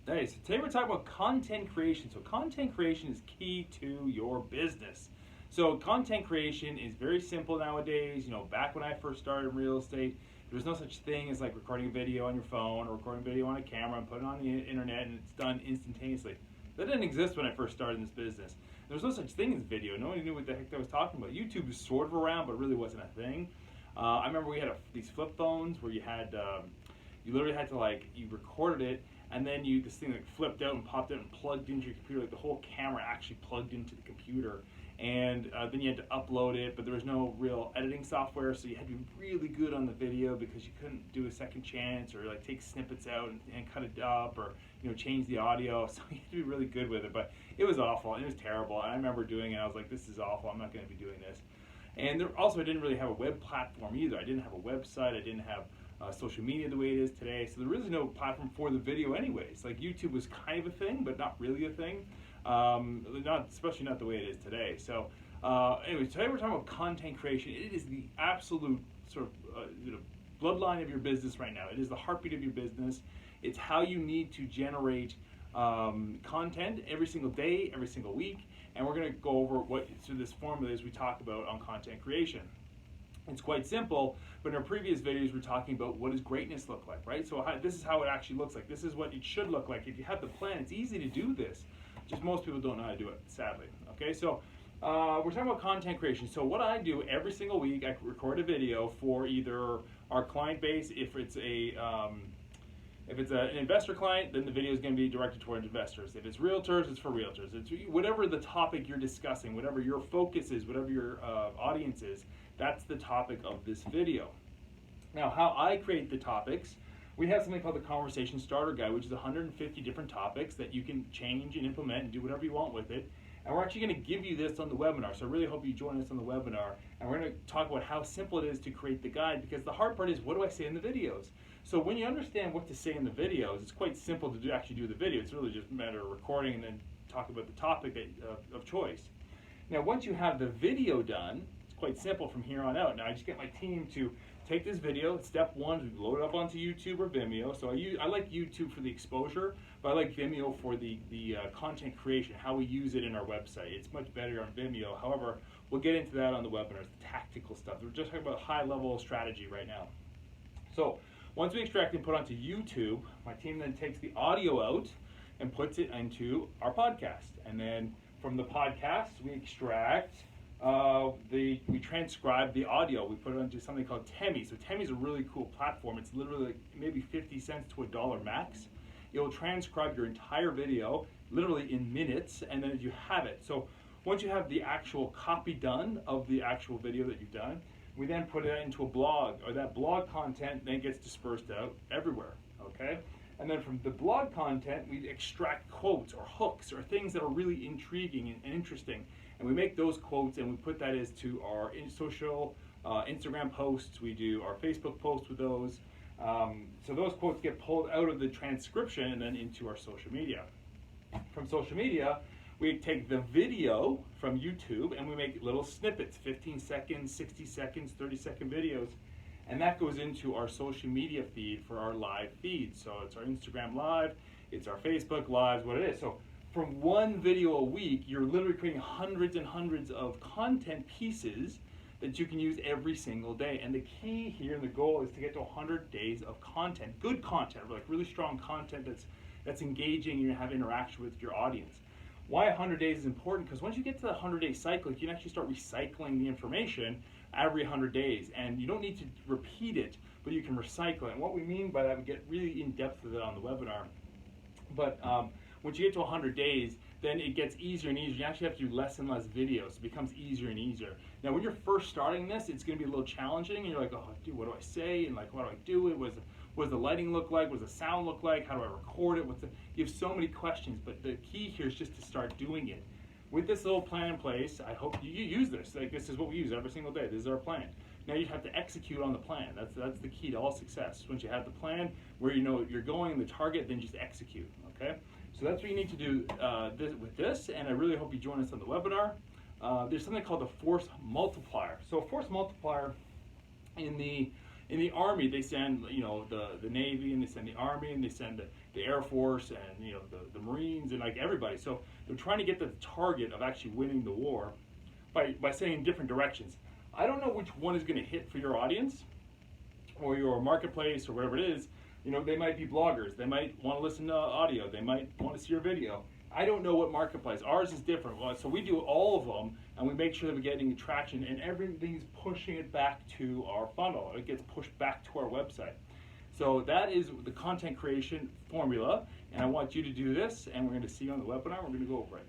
Hey, so today we're talking about content creation. So content creation is key to your business. So content creation is very simple nowadays. You know, back when I first started in real estate, there was no such thing as like recording a video on your phone or recording a video on a camera and putting it on the internet and it's done instantaneously. That didn't exist when I first started in this business. There was no such thing as video. Nobody knew what the heck I was talking about. YouTube was sort of around, but it really wasn't a thing. I remember we had these flip phones where you had, you literally had to you recorded it, and then this thing flipped out and popped out and plugged into your computer. Like the whole camera actually plugged into the computer, and then you had to upload it. But there was no real editing software, so you had to be really good on the video because you couldn't do a second chance or take snippets out and cut it up or change the audio. So you had to be really good with it. But it was awful. It was terrible. And I remember doing it. I was like, this is awful. I'm not going to be doing this. And I didn't really have a web platform either. I didn't have a website. I didn't have social media the way it is today. So there really is no platform for the video anyways. Like YouTube was kind of a thing, but not really a thing. Especially not the way it is today. So anyways, today we're talking about content creation. It is the absolute sort of bloodline of your business right now. It is the heartbeat of your business. It's how you need to generate content every single day, every single week. And we're going to go over this formula is we talk about on content creation. It's quite simple, but in our previous videos we're talking about what does greatness look like, right? So this is how it actually looks like. This is what it should look like. If you have the plan, it's easy to do this. Just most people don't know how to do it, sadly. Okay, so we're talking about content creation. So what I do every single week, I record a video for either our client base. If it's an investor client, then the video is going to be directed towards investors. If it's realtors, it's for realtors. It's whatever the topic you're discussing, whatever your focus is, whatever your audience is, that's the topic of this video. Now, how I create the topics, we have something called the Conversation Starter Guide, which is 150 different topics that you can change and implement and do whatever you want with it. And we're actually going to give you this on the webinar, so I really hope you join us on the webinar. And we're going to talk about how simple it is to create the guide, because the hard part is, what do I say in the videos? So when you understand what to say in the videos, it's quite simple to actually do the video. It's really just a matter of recording and then talk about the topic of choice. Now, once you have the video done, it's quite simple from here on out. Now, I just get my team to take this video. Step one is load it up onto YouTube or Vimeo. So I like YouTube for the exposure, but I like Vimeo for the content creation, how we use it in our website. It's much better on Vimeo. However, we'll get into that on the webinars, the tactical stuff. We're just talking about high-level strategy right now. So once we extract and put onto YouTube, my team then takes the audio out and puts it into our podcast. And then from the podcast, we extract, we transcribe the audio. We put it onto something called Temi. So Temi is a really cool platform. It's literally maybe 50 cents to $1 max. It will transcribe your entire video literally in minutes, and then you have it. So once you have the actual copy done of the actual video that you've done, we then put it into a blog, or that blog content then gets dispersed out everywhere, okay? And then from the blog content, we extract quotes or hooks or things that are really intriguing and interesting. And we make those quotes and we put that as to our social Instagram posts. We do our Facebook posts with those. So those quotes get pulled out of the transcription and then into our social media. From social media, we take the video from YouTube and we make little snippets, 15 seconds, 60 seconds, 30-second videos, and that goes into our social media feed for our live feed. So it's our Instagram Live, it's our Facebook Lives, what it is. So from one video a week, you're literally creating hundreds and hundreds of content pieces that you can use every single day. And the key here and the goal is to get to 100 days of content, good content, like really strong content that's engaging and you have interaction with your audience. Why 100 days is important? Because once you get to the 100-day cycle, you can actually start recycling the information every 100 days. And you don't need to repeat it, but you can recycle it. And what we mean by that, we get really in depth with it on the webinar. But once you get to 100 days, then it gets easier and easier. You actually have to do less and less videos. It becomes easier and easier. Now, when you're first starting this, it's going to be a little challenging. And you're like, oh, dude, what do I say? And what do I do? What does the lighting look like? What does the sound look like? How do I record it? You have so many questions. But the key here is just to start doing it. With this little plan in place, I hope you use this. This is what we use every single day. This is our plan. Now you have to execute on the plan. That's the key to all success. Once you have the plan, where you know you're going and the target, then just execute. Okay. So that's what you need to do with this, and I really hope you join us on the webinar. There's something called the force multiplier. So a force multiplier in the Army, they send the Navy, and they send the Army, and they send the Air Force and the Marines and like everybody. So they're trying to get the target of actually winning the war by saying different directions. I don't know which one is going to hit for your audience or your marketplace or whatever it is. They might be bloggers. They might want to listen to audio. They might want to see your video. I don't know what marketplace. Ours is different. So we do all of them, and we make sure that we're getting traction, and everything's pushing it back to our funnel. It gets pushed back to our website. So that is the content creation formula, and I want you to do this, and we're going to see you on the webinar. We're going to go over it.